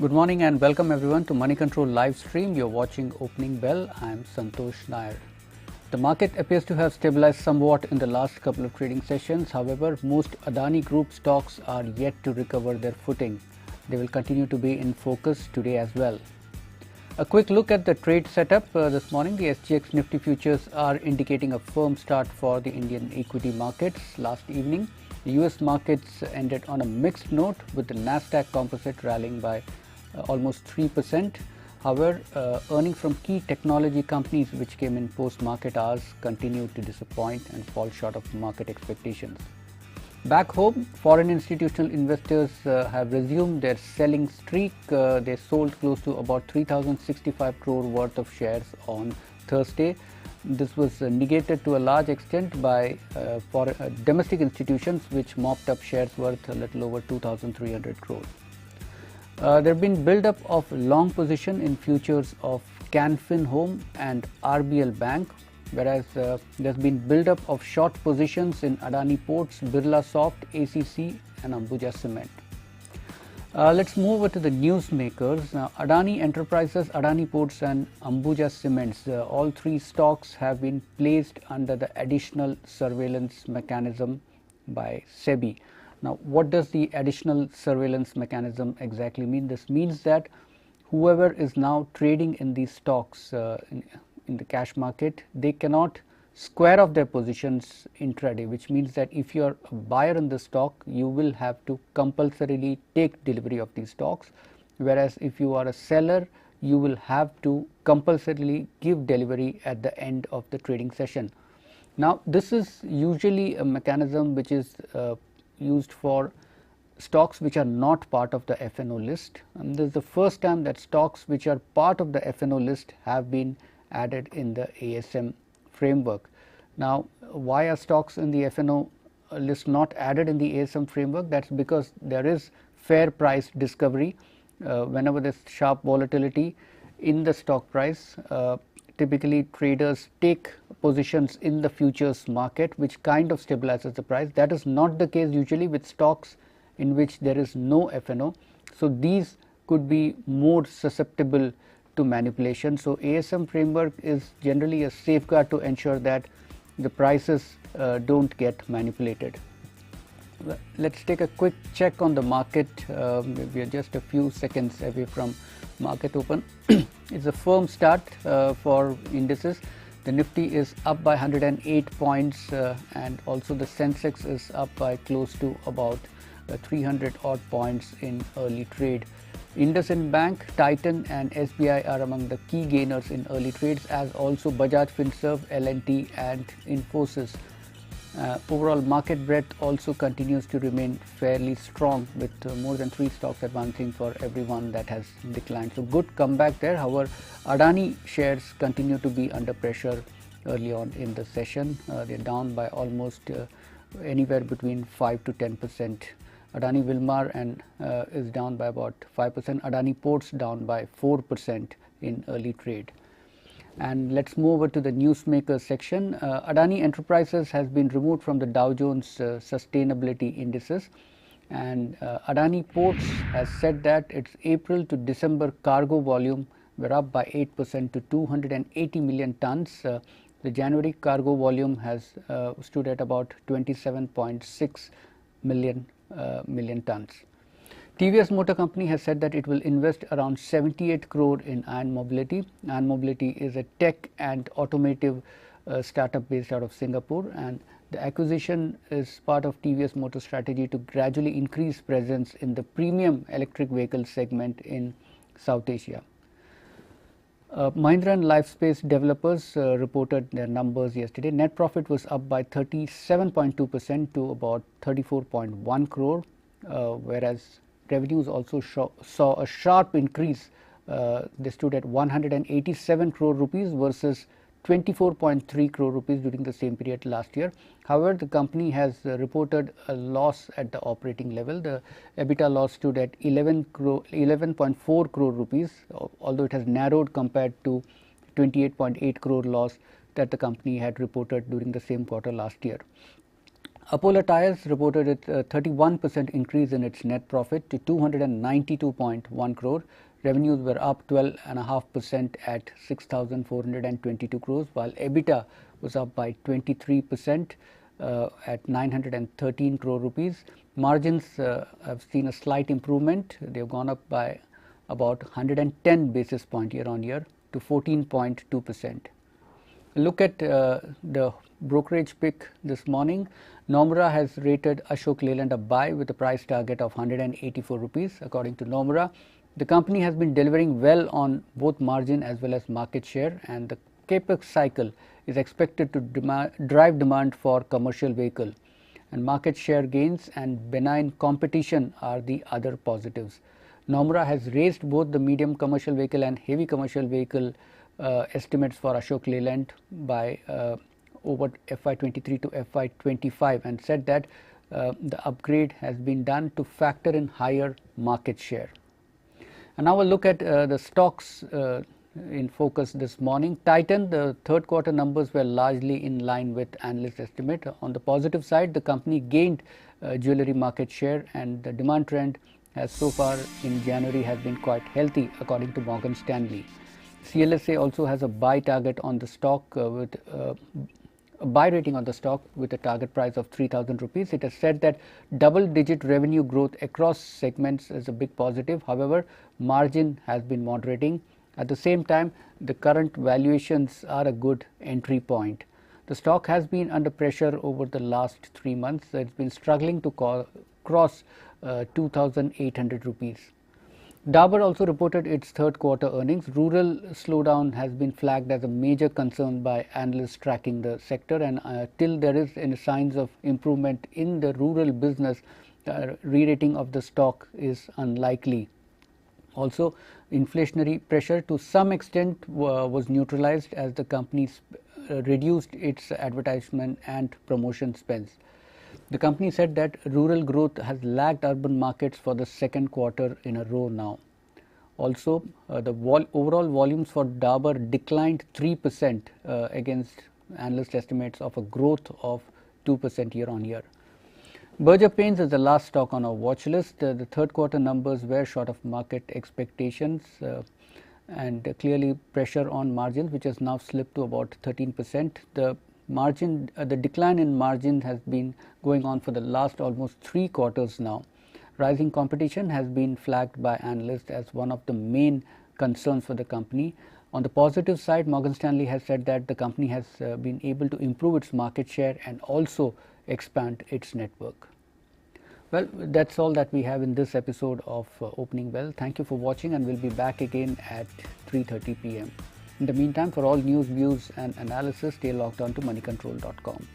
Good morning and welcome everyone to Moneycontrol live stream. You're watching Opening Bell. I am Santosh Nair. The market appears to have stabilized somewhat in the last couple of trading sessions. However, most Adani Group stocks are yet to recover their footing. They will continue to be in focus today as well. A quick look at the trade setup this morning. The SGX Nifty futures are indicating a firm start for the Indian equity markets. Last evening, the US markets ended on a mixed note with the Nasdaq Composite rallying by almost 3%. However, earnings from key technology companies which came in post-market hours continued to disappoint and fall short of market expectations. Back home, foreign institutional investors have resumed their selling streak. They sold close to about 3,065 crore worth of shares on Thursday. This was negated to a large extent by domestic institutions which mopped up shares worth a little over 2,300 crore. There have been build-up of long position in futures of Canfin Home and RBL Bank, whereas there's been build-up of short positions in Adani Ports, Birla Soft, ACC and Ambuja Cement. Let's move over to the newsmakers. Now, Adani Enterprises, Adani Ports and Ambuja Cements, all three stocks have been placed under the additional surveillance mechanism by SEBI. Now, what does the additional surveillance mechanism exactly mean? This means that whoever is now trading in these stocks in the cash market, they cannot square off their positions intraday, which means that if you are a buyer in the stock, you will have to compulsorily take delivery of these stocks, whereas if you are a seller, you will have to compulsorily give delivery at the end of the trading session. Now, this is usually a mechanism which is used for stocks which are not part of the FNO list, and this is the first time that stocks which are part of the FNO list have been added in the ASM framework. Now, why are stocks in the FNO list not added in the ASM framework? That's because there is fair price discovery. Whenever there's sharp volatility in the stock price, typically traders take positions in the futures market, which kind of stabilizes the price. That is not the case usually with stocks in which there is no FNO. So, these could be more susceptible to manipulation. So, ASM framework is generally a safeguard to ensure that the prices don't get manipulated. Let's take a quick check on the market. We are just a few seconds away from market open. It's a firm start for indices. The Nifty is up by 108 points and also the sensex is up by close to about 300 odd points in early trade. IndusInd Bank, Titan and SBI are among the key gainers in early trades, as also Bajaj Finserv, L&T and Infosys. Overall market breadth also continues to remain fairly strong, with more than 3 stocks advancing for every one that has declined. So, good comeback there. However, Adani shares continue to be under pressure early on in the session. They are down by almost anywhere between 5 to 10%. Adani Wilmar is down by about 5%, Adani Ports down by 4% in early trade. And let's move over to the newsmakers section. Adani Enterprises has been removed from the Dow Jones sustainability indices, and Adani Ports has said that its April to December cargo volume were up by 8% to 280 million tons. The January cargo volume has stood at about 27.6 million tons. TVS Motor Company has said that it will invest around 78 crore in Ion Mobility. Ion Mobility is a tech and automotive startup based out of Singapore, and the acquisition is part of TVS Motor strategy to gradually increase presence in the premium electric vehicle segment in South Asia. Mahindra and Lifespace Developers reported their numbers yesterday. Net profit was up by 37.2% to about 34.1 crore, whereas revenues also saw a sharp increase. They stood at 187 crore rupees versus 24.3 crore rupees during the same period last year. However, the company has reported a loss at the operating level. The EBITDA loss stood at 11.4 crore rupees, although it has narrowed compared to 28.8 crore loss that the company had reported during the same quarter last year. Apollo Tyres reported a 31% increase in its net profit to 292.1 crore. Revenues were up 12.5% at 6,422 crores, while EBITDA was up by 23% at 913 crore rupees. Margins have seen a slight improvement. They have gone up by about 110 basis point year on year to 14.2%. Look at the brokerage pick this morning. Nomura has rated Ashok Leyland a buy with a price target of 184 rupees. According to Nomura, the company has been delivering well on both margin as well as market share, and the capex cycle is expected to drive demand for commercial vehicle, and market share gains and benign competition are the other positives. Nomura has raised both the medium commercial vehicle and heavy commercial vehicle estimates for Ashok Leyland by over FY23 to FY25, and said that the upgrade has been done to factor in higher market share. And now we'll look at the stocks in focus this morning. Titan, the third quarter numbers were largely in line with analyst estimate. On the positive side, the company gained jewelry market share, and the demand trend has so far in January has been quite healthy according to Morgan Stanley. CLSA also has a buy target on the stock with a buy rating on the stock with a target price of 3,000 rupees. It has said that double-digit revenue growth across segments is a big positive. However, margin has been moderating. At the same time, the current valuations are a good entry point. The stock has been under pressure over the last 3 months. It's been struggling to cross 2,800 rupees. Dabur also reported its third quarter earnings. Rural slowdown has been flagged as a major concern by analysts tracking the sector, and till there is any signs of improvement in the rural business, re-rating of the stock is unlikely. Also, inflationary pressure to some extent was neutralized as the company reduced its advertisement and promotion spends. The company said that rural growth has lagged urban markets for the second quarter in a row now. Also, the overall volumes for Dabur declined 3% against analyst estimates of a growth of 2% year on year. Berger Paints is the last stock on our watch list. The third quarter numbers were short of market expectations and clearly pressure on margins, which has now slipped to about 13%. The decline in margin has been going on for the last almost 3 quarters now. Rising competition has been flagged by analysts as one of the main concerns for the company. On the positive side, Morgan Stanley has said that the company has been able to improve its market share and also expand its network. Well, that's all that we have in this episode of Opening Bell. Thank you for watching, and we'll be back again at 3:30 p.m. In the meantime, for all news, views and analysis, stay logged on to moneycontrol.com.